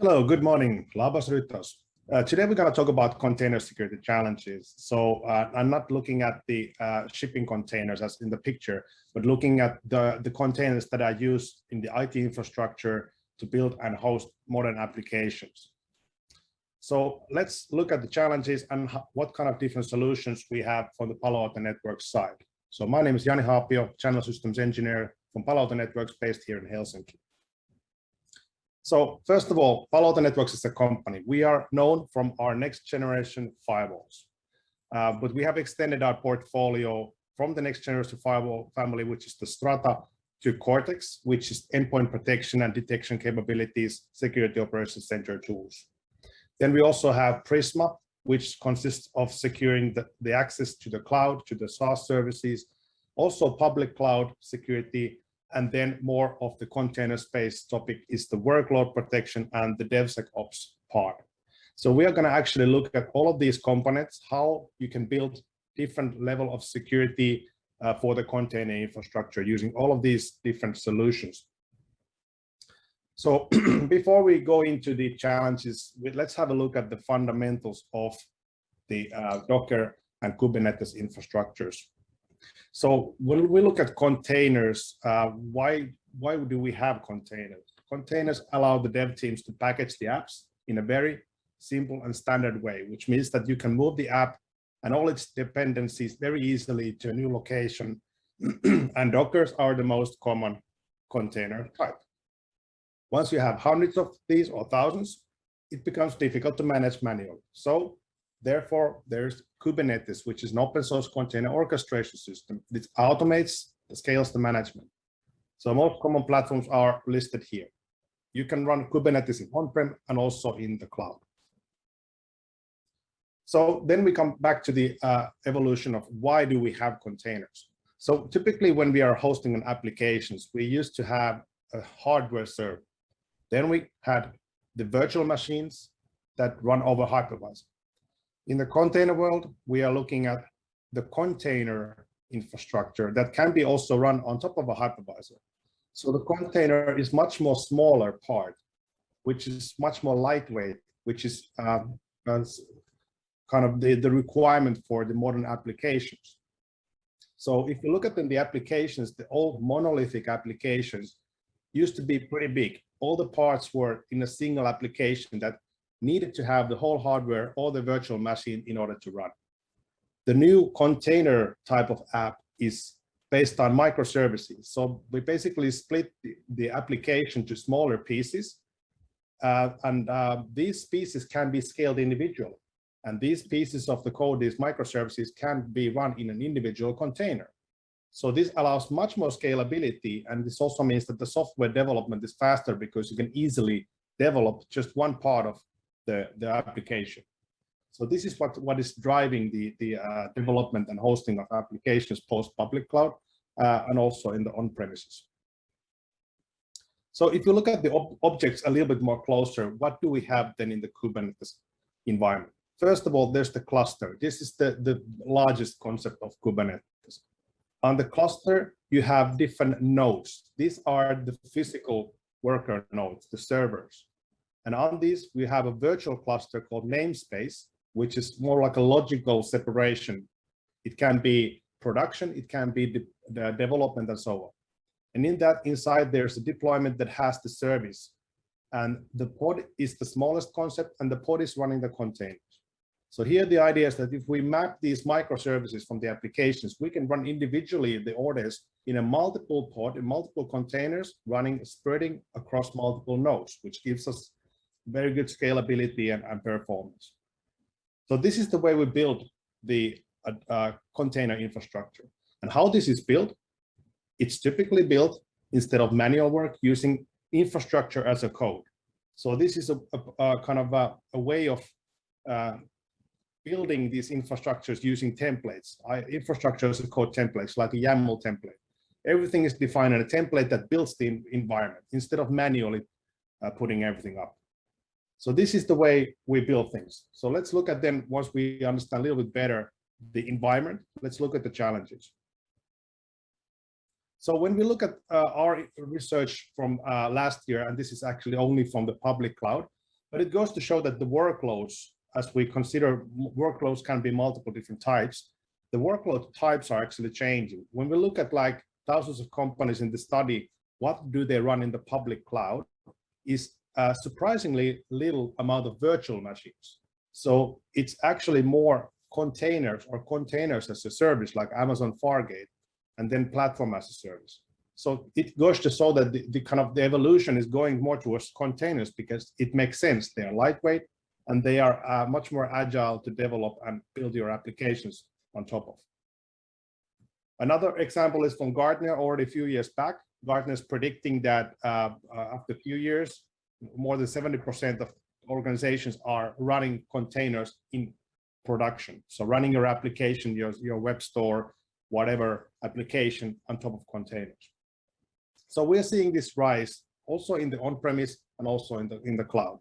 Hello, good morning. Labas rytas. Today we're going to talk about container security challenges. So I'm not looking at the shipping containers as in the picture, but looking at the containers that are used in the IT infrastructure to build and host modern applications. So let's look at the challenges and what kind of different solutions we have from the Palo Alto Networks side. So my name is Jani Haapio, Channel Systems Engineer from Palo Alto Networks based here in Helsinki. So first of all, Palo Alto Networks is a company. We are known from our next generation firewalls, but we have extended our portfolio from the next generation firewall family, which is the Strata, to Cortex, which is endpoint protection and detection capabilities, security operations center tools. Then we also have Prisma, which consists of securing the access to the cloud, to the SaaS services, also public cloud security. And then more of the container space topic is the workload protection and the DevSecOps part. So we are going to actually look at all of these components, how you can build different level of security for the container infrastructure using all of these different solutions. So before we go into the challenges, let's have a look at the fundamentals of the Docker and Kubernetes infrastructures. So when we look at containers, why do we have containers? Containers allow the dev teams to package the apps in a very simple and standard way, which means that you can move the app and all its dependencies very easily to a new location. And Dockers are the most common container type. Once you have hundreds of these or thousands, it becomes difficult to manage manually. So therefore, there's Kubernetes, which is an open source container orchestration system that automates, scales the management. So most common platforms are listed here. You can run Kubernetes in on-prem and also in the cloud. So then we come back to the evolution of why do we have containers? So typically when we are hosting an applications, we used to have a hardware server. Then we had the virtual machines that run over hypervisor. In the container world, we are looking at the container infrastructure that can be also run on top of a hypervisor. So the container is much more smaller part, which is much more lightweight, which is kind of the requirement for the modern applications. So if you look at the applications, the old monolithic applications used to be pretty big. All the parts were in a single application that needed to have the whole hardware or the virtual machine in order to run. The new container type of app is based on microservices. So we basically split the application to smaller pieces, and these pieces can be scaled individually. And these pieces of the code, these microservices, can be run in an individual container. So this allows much more scalability, and this also means that the software development is faster because you can easily develop just one part of the application. So this is what is driving the development and hosting of applications post public cloud and also in the on-premises. So if you look at the objects a little bit more closer, what do we have then in the Kubernetes environment? First of all, there's the cluster. This is the largest concept of Kubernetes. On the cluster, you have different nodes. These are the physical worker nodes, the servers. And on these, we have a virtual cluster called namespace, which is more like a logical separation. It can be production, it can be the development and so on. And in that inside, there's a deployment that has the service. And the pod is the smallest concept, and the pod is running the containers. So here the idea is that if we map these microservices from the applications, we can run individually the orders in a multiple pod, in multiple containers, spreading across multiple nodes, which gives us very good scalability and performance. So this is the way we build the container infrastructure. And how this is built, it's typically built instead of manual work using infrastructure as a code. So this is a kind of a way of building these infrastructures using templates. Infrastructure as a code templates, like a YAML template. Everything is defined in a template that builds the environment instead of manually putting everything up. So this is the way we build things. So let's look at them once we understand a little bit better the environment. Let's look at the challenges. So when we look at our research from last year, and this is actually only from the public cloud, But it goes to show that the workloads, as we consider workloads can be multiple different types, the workload types are actually changing. When we look at like thousands of companies in the study, what do they run in the public cloud is a surprisingly little amount of virtual machines. So it's actually more containers or containers as a service like Amazon Fargate, and then platform as a service. So it goes to show that the evolution is going more towards containers because it makes sense. They are lightweight and they are much more agile to develop and build your applications on top of. Another example is from Gartner already a few years back. Gartner is predicting that after a few years, more than 70% of organizations are running containers in production. So running your application, your web store, whatever application on top of containers. So we're seeing this rise also in the on-premise and also in the cloud.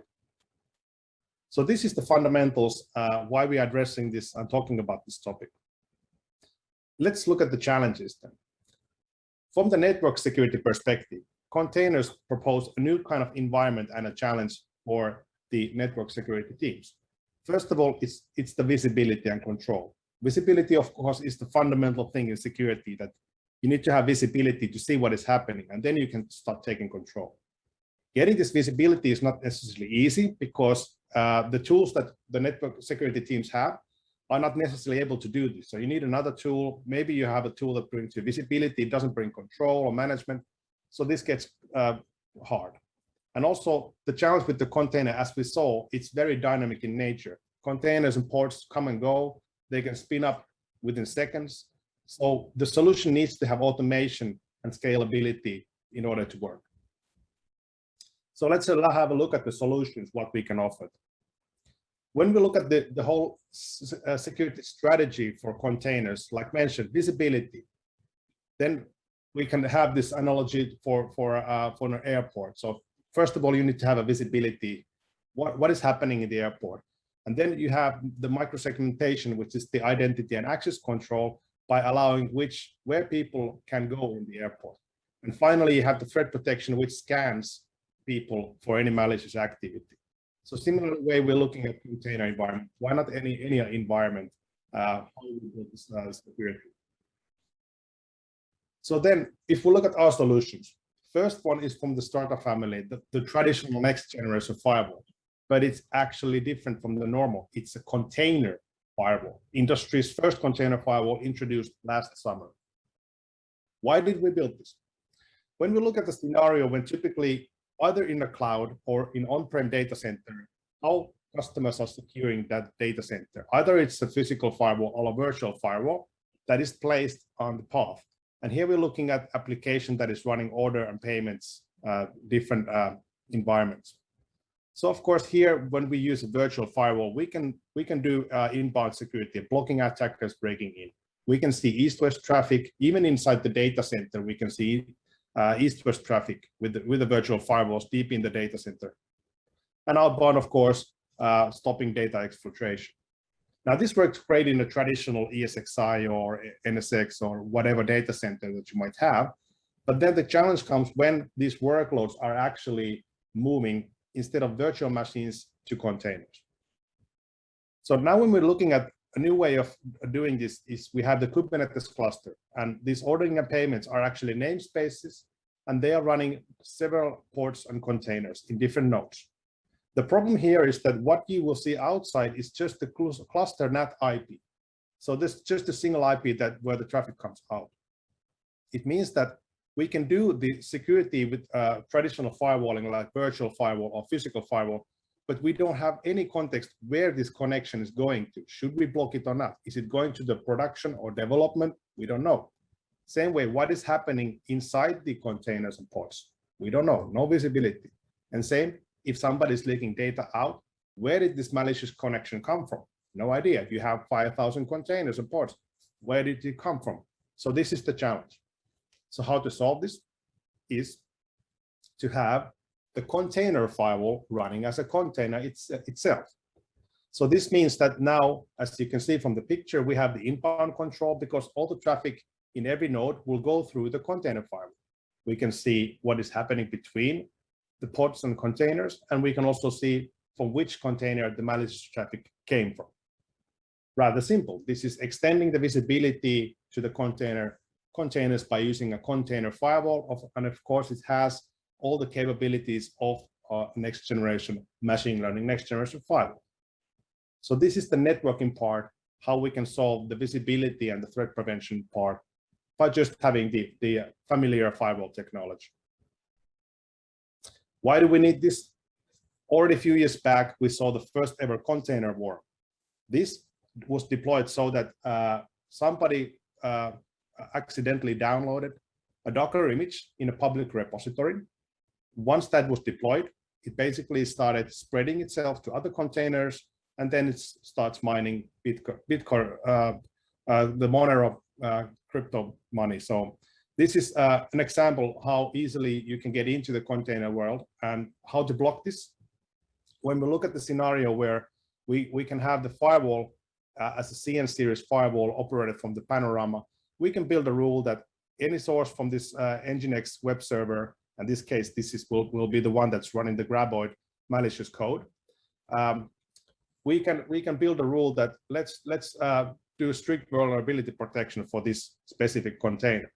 So this is the fundamentals why we are addressing this and talking about this topic. Let's look at the challenges then. From the network security perspective, containers propose a new kind of environment and a challenge for the network security teams. First of all, it's the visibility and control. Visibility, of course, is the fundamental thing in security, that you need to have visibility to see what is happening, and then you can start taking control. Getting this visibility is not necessarily easy because the tools that the network security teams have are not necessarily able to do this. So you need another tool. Maybe you have a tool that brings you visibility, it doesn't bring control or management. So this gets hard. And also the challenge with the container, as we saw, it's very dynamic in nature. Containers and ports come and go. They can spin up within seconds. So the solution needs to have automation and scalability in order to work. So let's have a look at the solutions, what we can offer. When we look at the whole security strategy for containers, like mentioned, visibility, then we can have this analogy for an airport. So first of all, you need to have a visibility, what is happening in the airport. And then you have the microsegmentation, which is the identity and access control by allowing where people can go in the airport. And finally, you have the threat protection, which scans people for any malicious activity. So similar way we're looking at container environment. Why not any environment? How we build this security. So then, if we look at our solutions, first one is from the startup family, the traditional next generation firewall, but it's actually different from the normal. It's a container firewall. Industry's first container firewall introduced last summer. Why did we build this? When we look at the scenario when typically either in the cloud or in on-prem data center, how customers are securing that data center. Either it's a physical firewall or a virtual firewall that is placed on the path. And here we're looking at application that is running order and payments, different environments. So of course here, when we use a virtual firewall, we can do inbound security, blocking attackers breaking in. We can see east-west traffic, even inside the data center, we can see east-west traffic with the virtual firewalls deep in the data center. And outbound, of course, stopping data exfiltration. Now this works great in a traditional ESXi or NSX or whatever data center that you might have. But then the challenge comes when these workloads are actually moving instead of virtual machines to containers. So now when we're looking at a new way of doing this is we have the Kubernetes cluster, and these ordering and payments are actually namespaces, and they are running several ports and containers in different nodes. The problem here is that what you will see outside is just the cluster NAT IP. So this is just a single IP where the traffic comes out. It means that we can do the security with traditional firewalling like virtual firewall or physical firewall, but we don't have any context where this connection is going to. Should we block it or not? Is it going to the production or development? We don't know. Same way, what is happening inside the containers and ports? We don't know, no visibility. And same, if somebody is leaking data out, where did this malicious connection come from? No idea. If you have 5,000 containers and ports, where did it come from? So this is the challenge. So how to solve this is to have the container firewall running as a container itself. So this means that now, as you can see from the picture, we have the inbound control because all the traffic in every node will go through the container firewall. We can see what is happening between the pods and containers, and we can also see from which container the malicious traffic came from. Rather simple. This is extending the visibility to the containers by using a container firewall, and of course it has all the capabilities of next generation machine learning, next generation firewall. So this is the networking part, how we can solve the visibility and the threat prevention part by just having the familiar firewall technology. Why do we need this? Already a few years back, we saw the first ever container war. This was deployed so that somebody accidentally downloaded a Docker image in a public repository. Once that was deployed, it basically started spreading itself to other containers, and then it starts mining Bitcoin, the Monero crypto money. So this is an example how easily you can get into the container world and how to block this. When we look at the scenario where we can have the firewall as a CN series firewall operated from the panorama, we can build a rule that any source from this Nginx web server, in this case, will be the one that's running the Graboid malicious code. We can build a rule that let's do strict vulnerability protection for this specific container.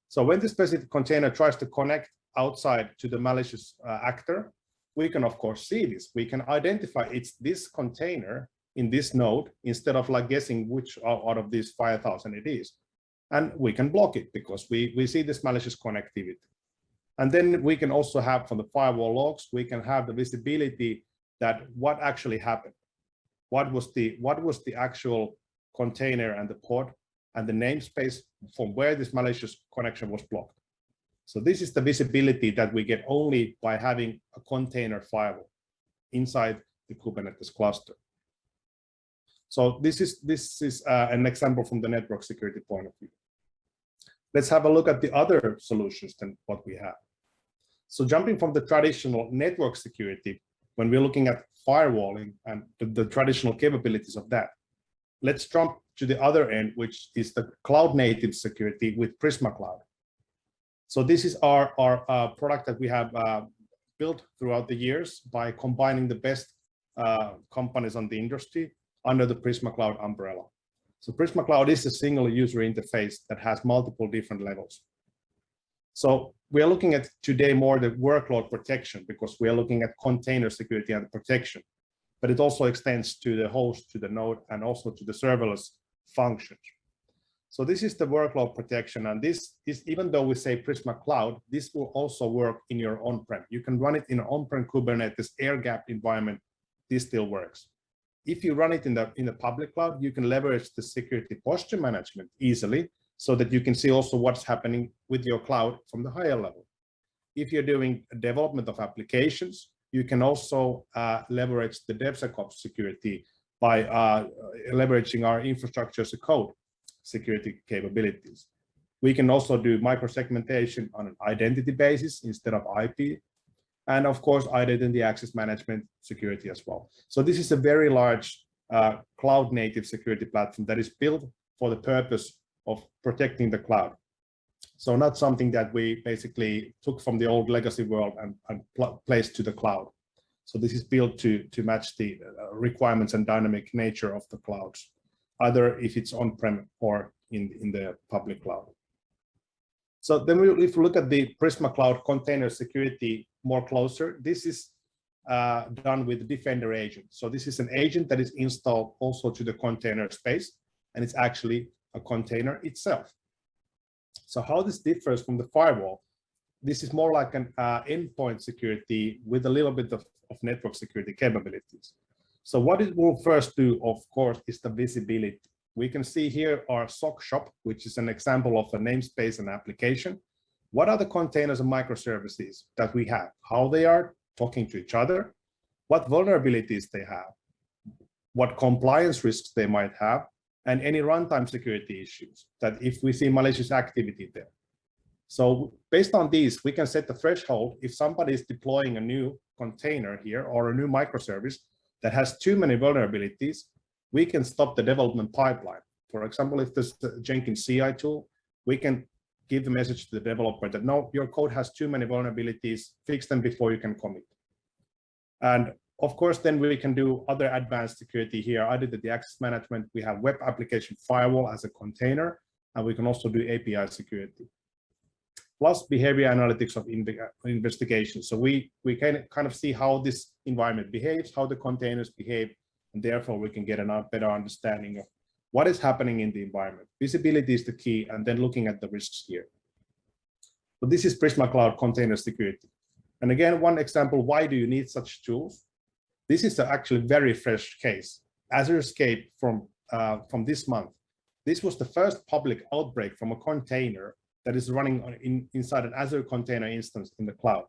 So when this specific container tries to connect outside to the malicious actor, we can of course see this. We can identify it's this container in this node instead of like guessing which out of these 5,000 it is. And we can block it because we see this malicious connectivity. And then we can also have from the firewall logs, we can have the visibility that what actually happened. What was the actual container and the port and the namespace from where this malicious connection was blocked. So this is the visibility that we get only by having a container firewall inside the Kubernetes cluster. So this is an example from the network security point of view. Let's have a look at the other solutions than what we have. So jumping from the traditional network security, when we're looking at firewalling and the traditional capabilities of that, let's jump to the other end, which is the cloud native security with Prisma Cloud. So this is our product that we have built throughout the years by combining the best companies on the industry under the Prisma Cloud umbrella. So Prisma Cloud is a single user interface that has multiple different levels. So we are looking at today more the workload protection because we are looking at container security and protection, but it also extends to the host, to the node, and also to the serverless functions. So this is the workload protection, and this is, even though we say Prisma Cloud, this will also work in your on-prem. You can run it in an on-prem Kubernetes air-gapped environment. This still works. If you run it in the public cloud, you can leverage the security posture management easily so that you can see also what's happening with your cloud from the higher level. If you're doing development of applications, you can also leverage the DevSecOps security by leveraging our infrastructure as a code security capabilities. We can also do microsegmentation on an identity basis instead of IP. And of course, identity access management security as well. So this is a very large cloud native security platform that is built for the purpose of protecting the cloud. So not something that we basically took from the old legacy world and placed to the cloud. So this is built to match the requirements and dynamic nature of the clouds, either if it's on-prem or in the public cloud. So then if we look at the Prisma Cloud container security more closer, this is done with Defender agent. So this is an agent that is installed also to the container space, and it's actually a container itself. So how this differs from the firewall, this is more like an endpoint security with a little bit of network security capabilities. So what it will first do, of course, is the visibility. We can see here our SOC shop, which is an example of a namespace and application. What are the containers and microservices that we have? How they are talking to each other? What vulnerabilities they have? What compliance risks they might have? And any runtime security issues that if we see malicious activity there. So based on these, we can set the threshold if somebody is deploying a new container here or a new microservice that has too many vulnerabilities, we can stop the development pipeline. For example, if there's the Jenkins CI tool, we can give the message to the developer that no, your code has too many vulnerabilities, fix them before you can commit. And Of course, then we can do other advanced security here. I did the access management. We have web application firewall as a container, and we can also do API security. Plus behavior analytics of investigation. So we can kind of see how this environment behaves, how the containers behave, and therefore we can get a better understanding of what is happening in the environment. Visibility is the key, and then looking at the risks here. So this is Prisma Cloud Container Security. And again, one example, why do you need such tools? This is actually a very fresh case. Azure Escape from this month. This was the first public outbreak from a container that is running inside an Azure container instance in the cloud.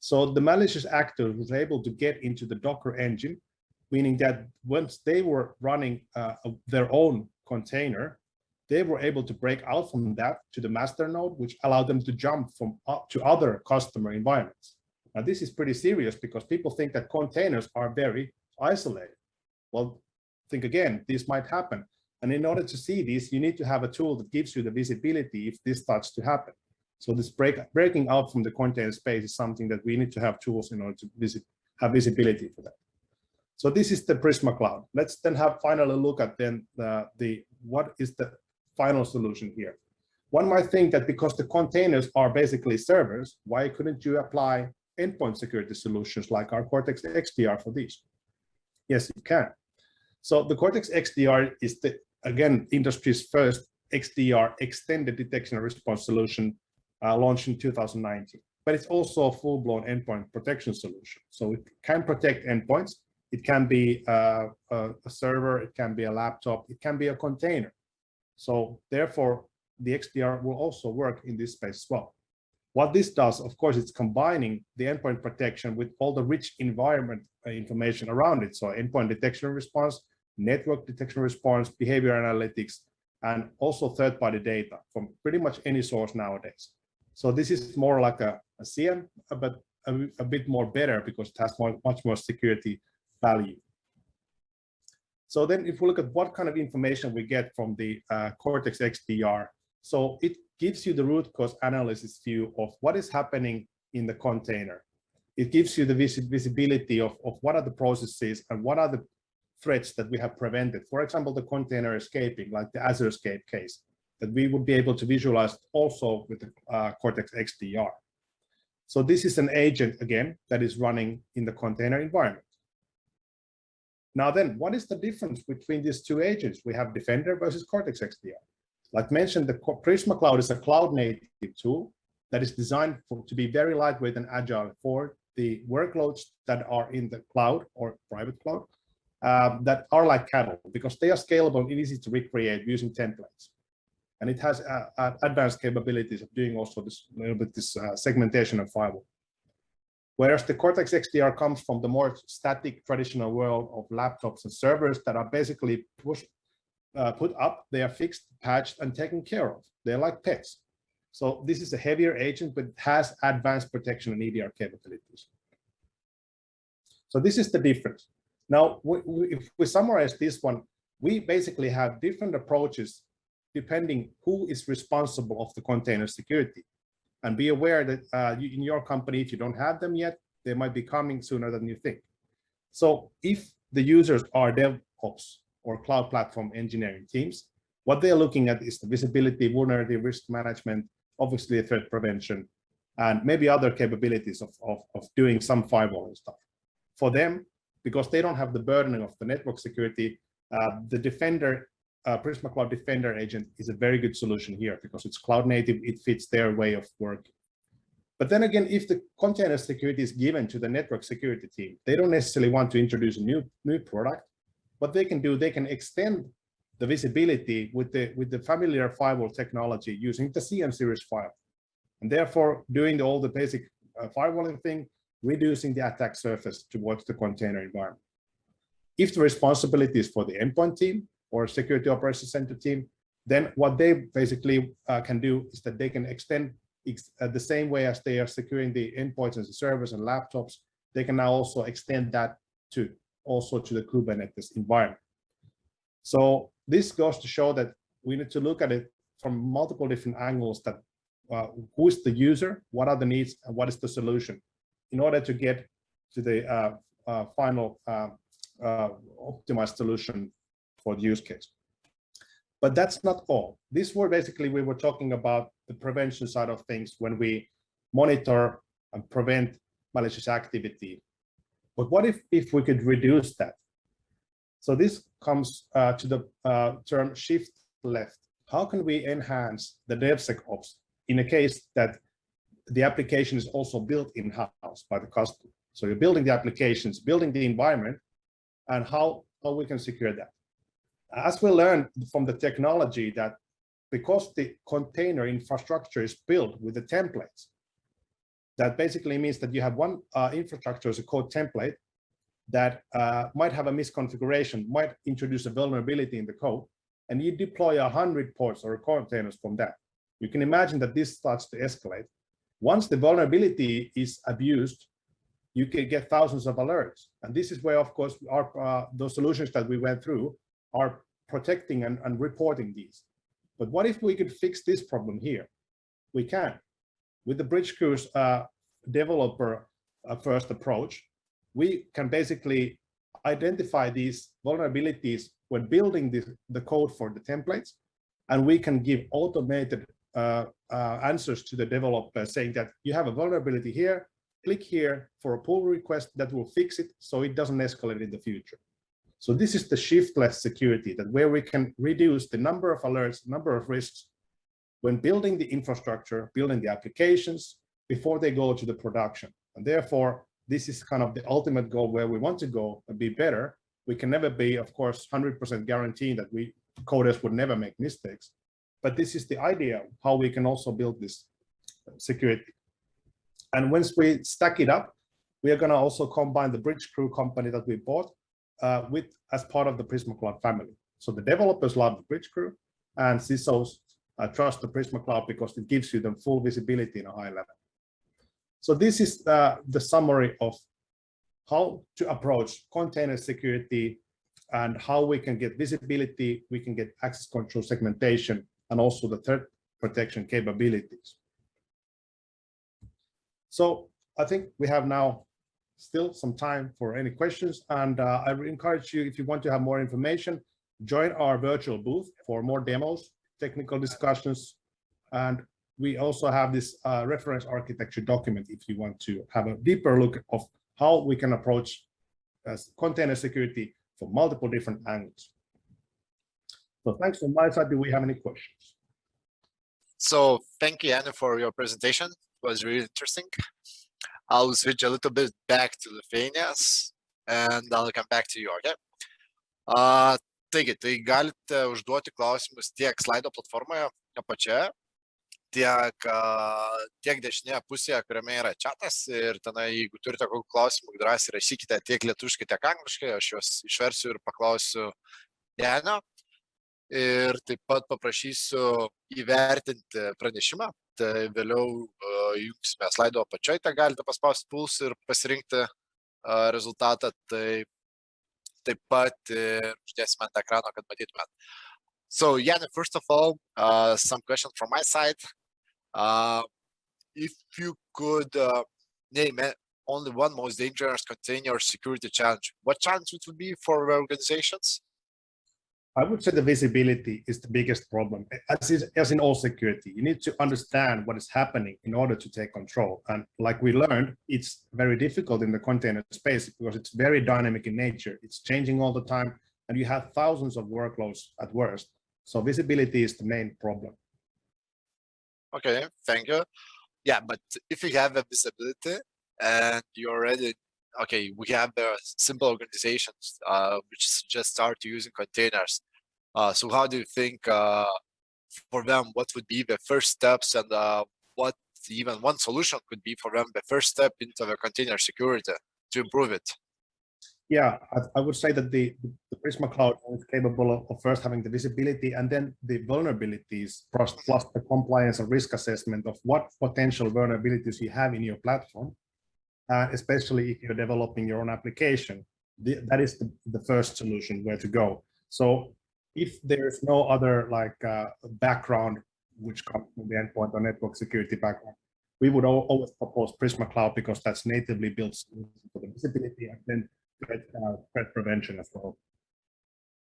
So the malicious actor was able to get into the Docker engine, meaning that once they were running their own container, they were able to break out from that to the master node, which allowed them to jump from up to other customer environments. Now, this is pretty serious because people think that containers are very isolated. Well, think again, this might happen. And in order to see this, you need to have a tool that gives you the visibility if this starts to happen. So this breaking out from the container space is something that we need to have tools in order to have visibility for that. So this is the Prisma Cloud. Let's then finally look at then what is the final solution here. One might think that because the containers are basically servers, why couldn't you apply endpoint security solutions like our Cortex XDR for these? Yes, you can. So the Cortex XDR is again, industry's first XDR extended detection and response solution launched in 2019. But it's also a full-blown endpoint protection solution. So it can protect endpoints. It can be a server, it can be a laptop, it can be a container. So therefore, the XDR will also work in this space as well. What this does, of course, it's combining the endpoint protection with all the rich environment information around it. So endpoint detection and response, network detection and response, behavior analytics, and also third-party data from pretty much any source nowadays. So this is more like a CM, but a bit more better because it has much more security value. So then if we look at what kind of information we get from the Cortex XDR, so it gives you the root cause analysis view of what is happening in the container. It gives you the visibility of what are the processes and what are the threats that we have prevented. For example, the container escaping, like the Azure Escape case, that we would be able to visualize also with the Cortex XDR. So this is an agent, again, that is running in the container environment. Now then, what is the difference between these two agents? We have Defender versus Cortex XDR. Like mentioned, the Prisma Cloud is a cloud-native tool that is designed to be very lightweight and agile for the workloads that are in the cloud or private cloud that are like cattle, because they are scalable and easy to recreate using templates. And it has advanced capabilities of doing also this segmentation and firewall. Whereas the Cortex XDR comes from the more static traditional world of laptops and servers that are basically put up, they are fixed, patched, and taken care of. They're like pets. So this is a heavier agent, but it has advanced protection and EDR capabilities. So this is the difference. Now, if we summarize this one, we basically have different approaches depending who is responsible of the container security. And be aware that in your company, if you don't have them yet, they might be coming sooner than you think. So if the users are DevOps or cloud platform engineering teams, what they're looking at is the visibility, vulnerability, risk management, obviously threat prevention, and maybe other capabilities of doing some firewall and stuff. For them, because they don't have the burden of the network security, the Defender, Prisma Cloud Defender agent is a very good solution here because it's cloud native, it fits their way of working. But then again, if the container security is given to the network security team, they don't necessarily want to introduce a new product. What they can do, they can extend the visibility with the familiar firewall technology using the CM series file. And therefore, doing all the basic firewalling thing, reducing the attack surface towards the container environment. If the responsibility is for the endpoint team or security operations center team, then what they basically can do is that they can extend the same way as they are securing the endpoints and the servers and laptops, they can now also extend that to the Kubernetes environment. So this goes to show that we need to look at it from multiple different angles, that who is the user, what are the needs, and what is the solution, in order to get to the final optimized solution for the use case. But that's not all. This were basically, we were talking about the prevention side of things when we monitor and prevent malicious activity. But what if we could reduce that? So this comes to the term shift left. How can we enhance the DevSecOps in a case that the application is also built in-house by the customer? So you're building the applications, building the environment, and how we can secure that. As we learned from the technology that because the container infrastructure is built with the templates, that basically means that you have one infrastructure as a code template that might have a misconfiguration, might introduce a vulnerability in the code, and you deploy 100 ports or containers from that. You can imagine that this starts to escalate. Once the vulnerability is abused, you can get thousands of alerts. And this is where, of course, those solutions that we went through are protecting and reporting these. But what if we could fix this problem here? We can. With the Bridgecrew's developer first approach, we can basically identify these vulnerabilities when building the code for the templates, and we can give automated answers to the developer saying that you have a vulnerability here, click here for a pull request that will fix it so it doesn't escalate in the future. So this is the shift-left security, that where we can reduce the number of alerts, number of risks when building the infrastructure, building the applications before they go to the production. And therefore, this is kind of the ultimate goal where we want to go and be better. We can never be, of course, 100% guaranteeing that we coders would never make mistakes. But this is the idea of how we can also build this security. And once we stack it up, we are going to also combine the Bridgecrew company that we bought as part of the Prisma Cloud family. So the developers love the Bridgecrew, and CISOs trust the Prisma Cloud because it gives you the full visibility in a high level. So this is the summary of how to approach container security and how we can get visibility, we can get access control segmentation, and also the threat protection capabilities. So I think we have now still some time for any questions, and I would encourage you, if you want to have more information, join our virtual booth for more demos, technical discussions, and we also have this reference architecture document if you want to have a deeper look of how we can approach container security from multiple different angles. So thanks from my side. Do we have any questions? So thank you, Anna, for your presentation. It was really interesting. I'll switch a little bit back to Lithuanians and I'll come back to you, okay? Taigi, tai galite užduoti klausimus tiek slaido platformoje apačioje, tiek dešinėje pusėje, kuriame yra chatas, ir tenai, jeigu turite kokių klausimų, drąsiai rašykite tiek lietuviškai, tiek angliškai, aš juos išversiu ir paklausiu Janio. Ir taip pat paprašysiu įvertinti pranešimą, tai vėliau jungsime slaido apačioje, tai galite paspausti puls ir pasirinkti rezultatą, tai taip pat uždėsime ant ekrano, kad matytumėt. So, Janne, first of all, some questions from my side. If you could name only one most dangerous container security challenge, what challenge it would be for organizations? I would say the visibility is the biggest problem. As in all security, you need to understand what is happening in order to take control. And like we learned, it's very difficult in the container space because it's very dynamic in nature. It's changing all the time, and you have thousands of workloads at worst. So visibility is the main problem. Okay, thank you. Yeah, but if you have a visibility and you already, okay, we have the simple organizations which just start using containers. So how do you think for them, what would be the first steps, and what even one solution could be for them, the first step into the container security to improve it? Yeah, I would say that the Prisma Cloud is capable of first having the visibility and then the vulnerabilities plus the compliance and risk assessment of what potential vulnerabilities you have in your platform, especially if you're developing your own application. That is the first solution where to go. So if there's no other like background which comes from the endpoint or network security background, we would always propose Prisma Cloud because that's natively built for the visibility and then threat prevention as well.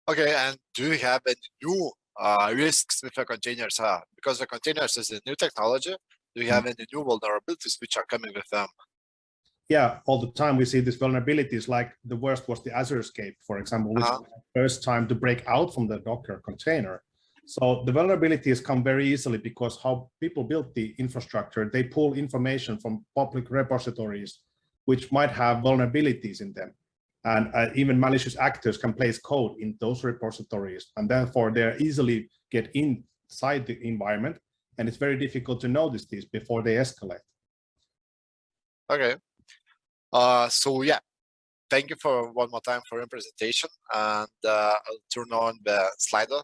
Okay, and do you have any new risks with the containers? Because the containers is a new technology, do you have any new vulnerabilities which are coming with them? Yeah, all the time we see these vulnerabilities. Like the worst was the Azure escape, for example, which was the first time to break out from the Docker container. So the vulnerabilities come very easily because how people built the infrastructure, they pull information from public repositories, which might have vulnerabilities in them. And even malicious actors can place code in those repositories, and therefore they easily get inside the environment, and it's very difficult to notice these before they escalate. Okay. So yeah, thank you for one more time for your presentation, and I'll turn on the slider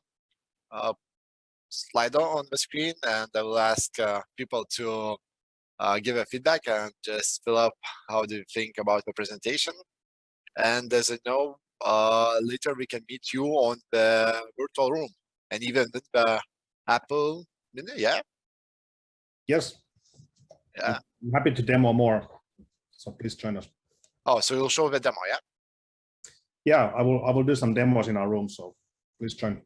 on the screen, and I will ask people to give a feedback and just fill up how do you think about the presentation. And as I know, later we can meet you on the virtual room and even with the Apple Mini, yeah? Yes. Yeah. I'm happy to demo more, so please join us. Oh, so you'll show the demo, yeah? Yeah, I will do some demos in our room, so please join.